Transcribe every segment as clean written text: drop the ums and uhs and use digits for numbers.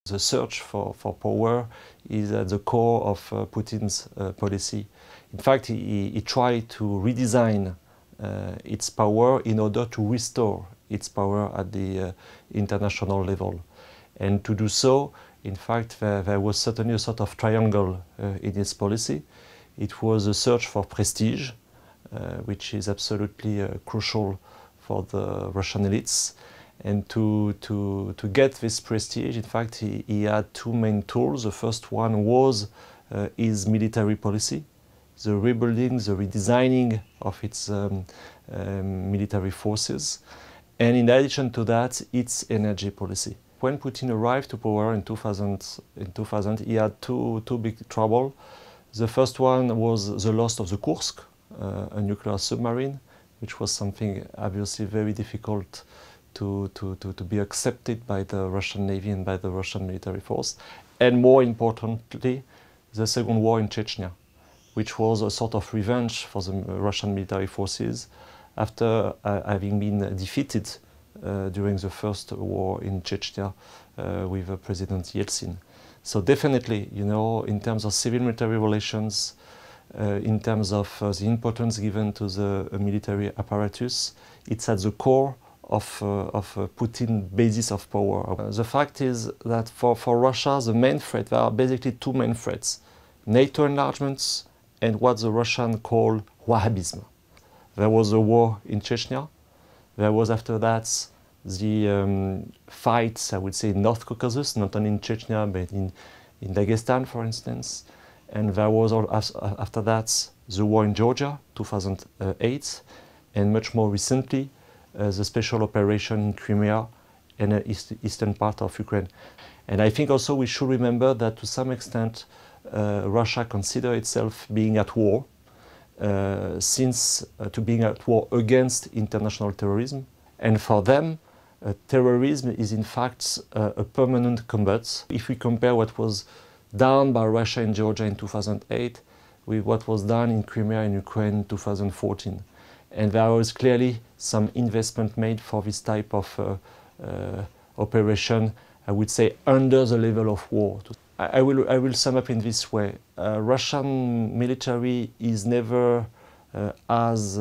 The search for power is at the core of Putin's policy. In fact, he tried to redesign its power in order to restore its power at the international level. And to do so, in fact, there was certainly a sort of triangle in his policy. It was a search for prestige, which is absolutely crucial for the Russian elites. And to get this prestige, in fact, he had two main tools. The first one was his military policy, the rebuilding, the redesigning of its military forces. And in addition to that, its energy policy. When Putin arrived to power in 2000, he had two big troubles. The first one was the loss of the Kursk, a nuclear submarine, which was something obviously very difficult to be accepted by the Russian Navy and by the Russian military force. And more importantly, the second war in Chechnya, which was a sort of revenge for the Russian military forces after having been defeated during the first war in Chechnya with President Yeltsin. So definitely, you know, in terms of civil-military relations, in terms of the importance given to the military apparatus, it's at the core of Putin's basis of power. The fact is that for Russia, the main threat, there are basically two main threats: NATO enlargements and what the Russians call Wahhabism. There was a war in Chechnya. There was after that the fights, I would say, in North Caucasus, not only in Chechnya, but in Dagestan, for instance. And there was after that the war in Georgia, 2008, and much more recently, the special operation in Crimea and the eastern part of Ukraine. And I think also we should remember that to some extent Russia considers itself being at war, to being at war against international terrorism. And for them, terrorism is in fact a permanent combat. If we compare what was done by Russia in Georgia in 2008 with what was done in Crimea and Ukraine in 2014. And there was clearly some investment made for this type of operation, I would say, under the level of war. I will sum up in this way. Russian military is never as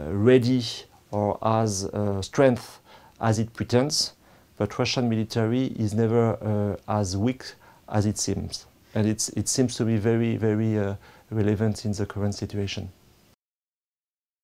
ready or as strength as it pretends, but Russian military is never as weak as it seems. And it seems to be very, very relevant in the current situation.